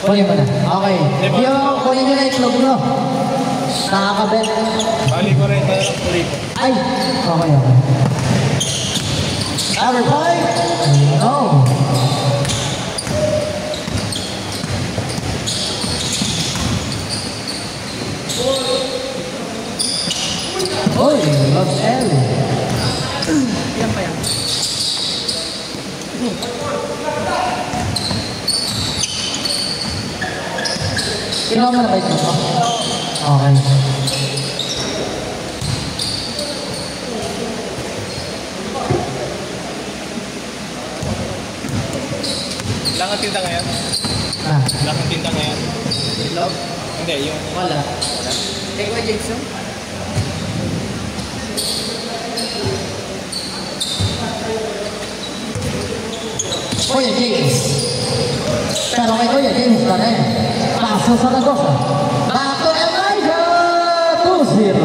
Kunin mo na. Okay. Yung kunin nyo na itlog nyo. Nakakabet. Bali ko rin tayo ng puli ko. Ay! Okay, okay. Number 5. No. Uy, Los L. Yan pa yan. Kinuha mo na ba ito? Okay. Lang ang tinta ngayon? Ah, Lang ang tinta ngayon? Love? Hindi, yung... wala. Take away, Jason. Kuya James. Pero kay Kuya James pa rin. Paso sa Ragosa. Back to Elijah 2-0.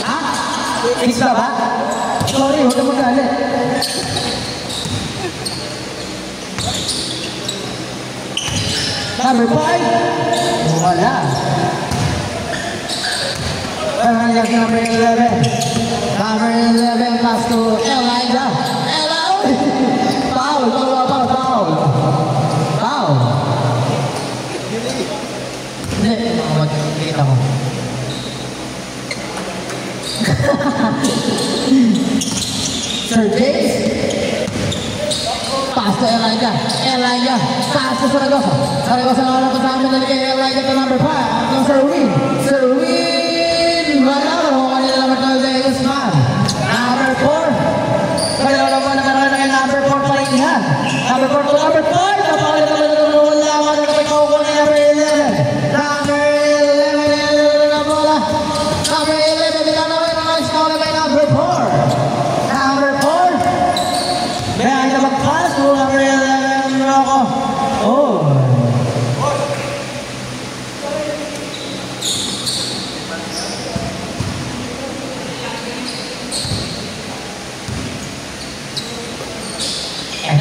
Ha? Fix na ba? Sorry, huwag na magalit. Number 5. Wala. Pero nandiyan si number 11. Number 11 pass to Elijah. Foul, foul, foul. Foul. Hindi, magkikita ko. Sir James. Pass to Elijah. Elijah. Pass to Saragosa. Saragosa na wala pa sa amin. Naligay Elijah to number 5. Ang Sir Win. Sir Win. Wala na. Kanila naman tayo sa Usman. Number 4. Kaya naman nakaroon ng number 4 pa rin yan. Number 4 to number 5. Napakalit naman na wala ka na kapag ni number 11. Number 11 na bola. Number 11. Bila naman ang ice na by number 4. Number 4. Kaya na mag-pass to number 11. Ako. Oh.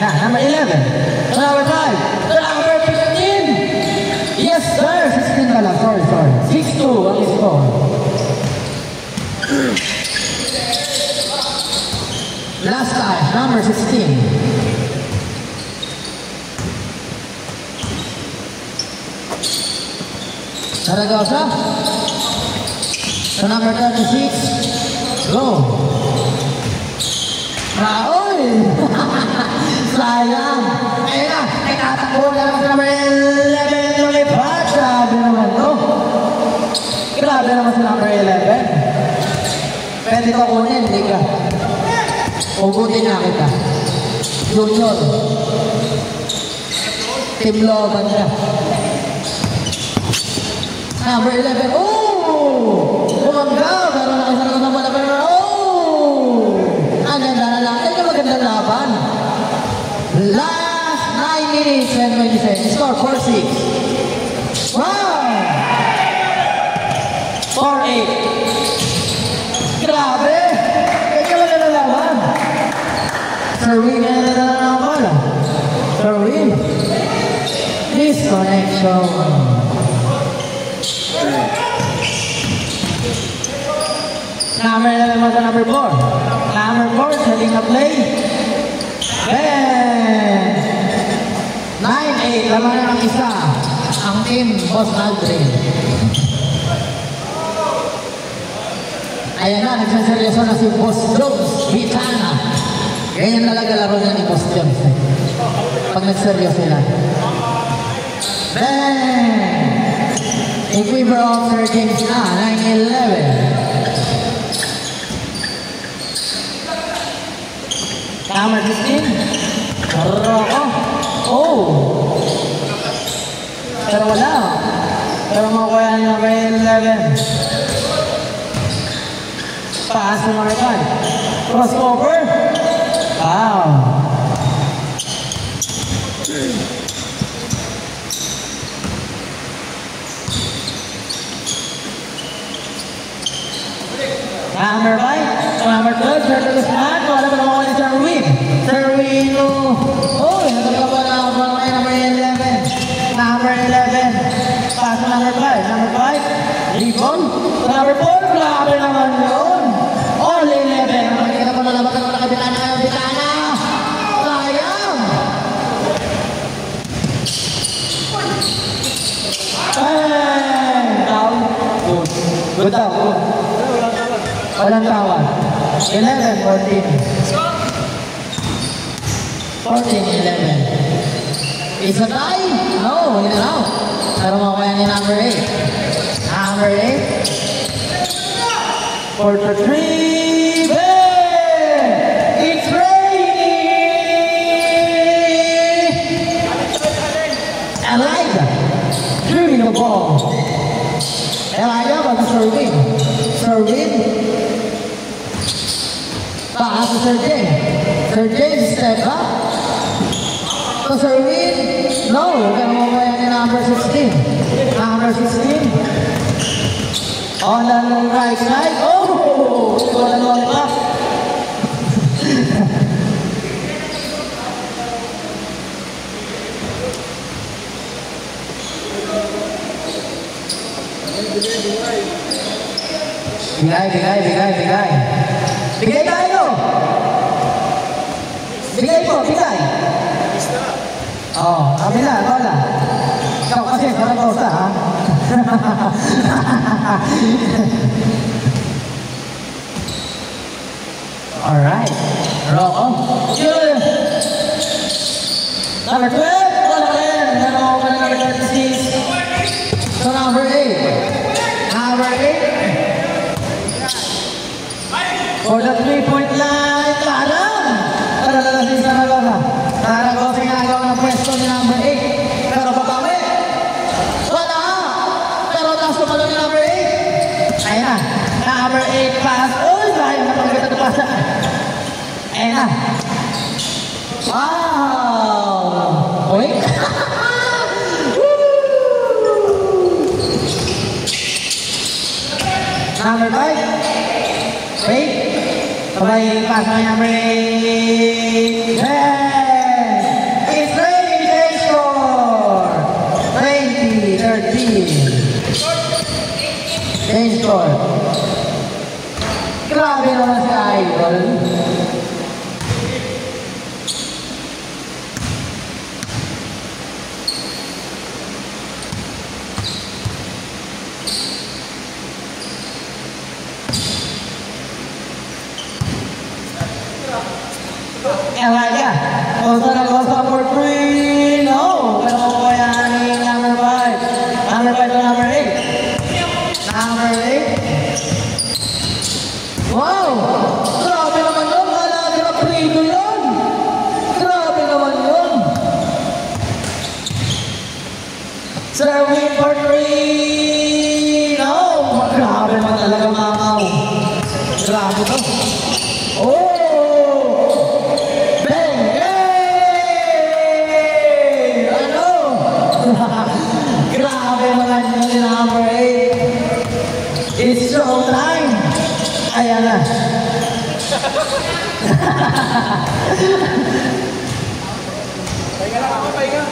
Number 11, number 5, number 15. Yes, sir. 16 pala. Sorry. 6-2 ang score. Last time, number 16. Saragosa. So number 36. Go. Raoy! Sayang! Ayun na! Nagtatakbo na naman sa number 11 ulit pa! Grabe naman to! Grabe naman sa number 11. Pwede ko kunin, hindi ka. Ugutin na kita. Junior. Team Loban ka. Number 11. Oh! Umangga! Pero nakasara ko naman na pero ang ganda na lang. Ito magandang laban. Last 9 minutes and 20 seconds. Score 4-6. Wow! 4-8. Grabe! Ito magandang laban. Sir Win, ganda na lang ang bola. Sir Win. Disconnection. Number 11 mo sa number 4. Number 4, setting a play. Then, 9-8, laman na ng isa. Ang team, Boss Aldrin. Ayan na, nagsaseryoso na si Boss Jones Bitana. Ganyan talaga laro niya ni Boss Jones. Pag nagseryoso yan. Then, equivalent of Sir James na, 9-11. Number 15. Roko. Oh. Pero wala. Pero makuha na number 11. Pass to number 5. Crossover. Wow. Number 5. Number 12. Circle is not. Wala pa naman ni Sir Win. Sir Win. Oh. Nagkakawa na ako ng number 11. pass to number 5. Number 5, rebound. To number 4, grabe naman yun. Only 11. Makikita ko nalabat naman na kabitana ngayon. Bitana! Sayang! Ay! Down. Good. Good daw. Good. Walang tawad. 11, 14. 14-11. Is a tie? No, in and out. Pero makuha ni number 8. Number 8. For the 3. Bang! It's raining! Elijah. Shooting the ball. Elijah was serving. Serving. Pass to Sir James. Sir James step up. To Sir Win. No, pero mamaya ni number 16. Number 16. On the right side. Oh! Ito na pa. Bigay. Bigay tayo! Bigay po, bigay! Oo, kami na, wala. Ikaw kasi, Saragosa, ha? Alright. Rocco. Number 12, wala ka rin. Number 36. So number 8. Number 8. For the 3-point line, Tarang! Tara si Saragosa. Saragosa ginagawa ng pwesto ni number 8. Pero babawi. Wala! Pero taas tumalo ni number 8. Ayan na. Number 8 pass. Uy! Sayang na pagkita na pass. Ayan na. Wow! Uy! Number 5. Wait. Sabay pass na number 8. Yes! It's ready to score! 20-13. Change score. Grabe naman si Idol. Elijah. Also Saragosa for 3. No. Pero ko yan ni number 5. Number 5 to number 8. Number 8. Wow! Grabe naman yun. Wala din ang prito yun. Grabe naman yun. Sir Win for 3. No. Grabe naman talaga mamaw. Grabe to. Oh! Grabe mga nyo number 8. It's show time. Ayan na. Pahinga lang ako, pahinga.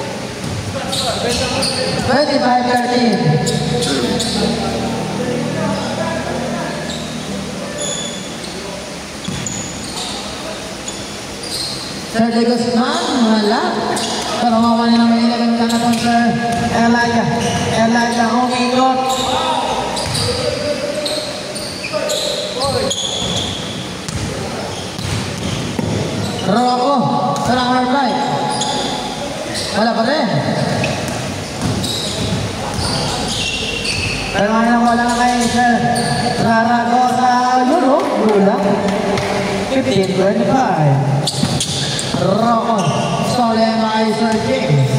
25-13. Sir De Guzman, wala. Pero mawali na may 11 ka na po, Sir Elijah. Elijah, humigot. Rocco, sa number 5. Wala pa rin. Pero ngayon wala na kayo, Sir Saragosa. Yun, oh, gula. 15-25. Rocco, Solen kay Sir James.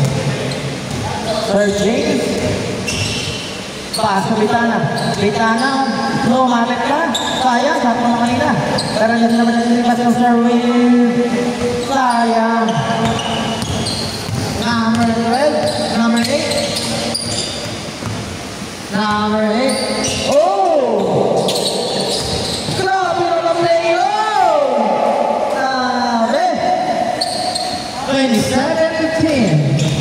Sir James. Pass sa Bitana. Bitana, lumapit ka. Sayang, sabi ko na kanina. Pero yan naman yung sinipas ng Sir Will. Sayang. Number 12. Number 8. Number 8. Oh! Grabe naman play yun! Grabe! 27-15.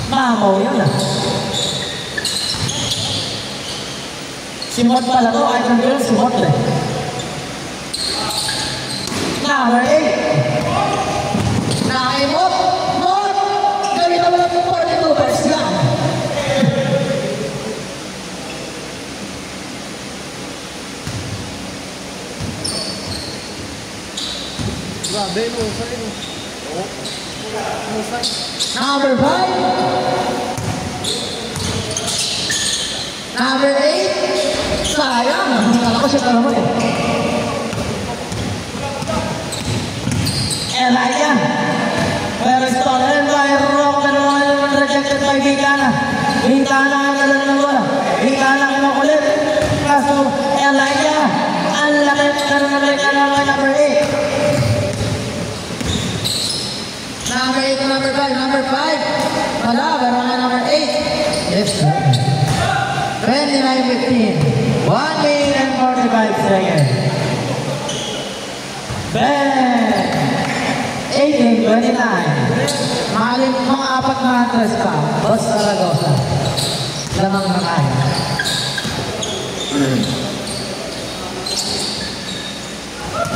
Mamo Mo yun ah. Simot pala to, I can feel simot eh. Number 8. Nakaimot. Mot! Gawin naman ang 42 verse lang. Grabe, no, sorry, no. No, sorry. Number 5. Number 8. Sayang. Akala ko siya naman eh. Elijah. Pero stolen by Rock and Roll. Rejected by Gitana. Gitana ang kalan ng bola. Gitana ang makulit. Kaso Elijah. Ang lakit na nabalik na naman number 8. Number 8 and number 5. Number 5. Wala, pero nga number 8. Yes, sir. 29-15. 1 minute and 45 seconds. Bang! 18-29. Mga apat na tres pa. Boss Zaragoza. Lamang na kaya.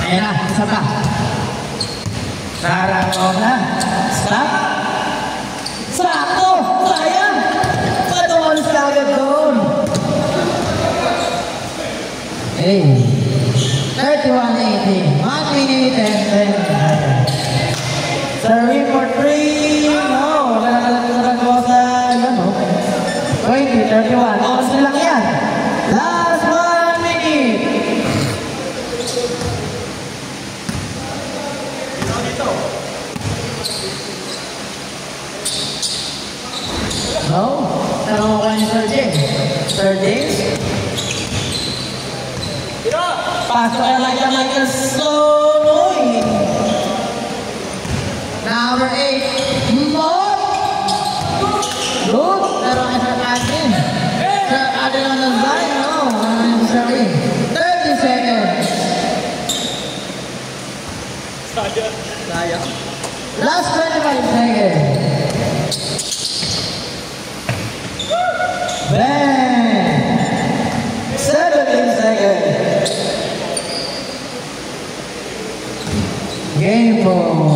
Ayan na, isa pa. Zaragoza. Stop. Sakto! Sayang! Patuloy sa agad doon. Hey. 31-18. 1 minute and 10 seconds. Serving for 3. No. Wala ka lang sa Zaragoza. Yan o. 20-31. Oras na lang yan. Last 1 minute. No? Tanong ko ni Sir James. Sir James? Pasok Elijah Michael Sonoy. Number 8. Mot! Good. Pero ay sa atin. Sir Adelan Nazay. No. Sorry. 30 seconds. Sayang. Last 25 seconds. Bang! 17 seconds. Game ball.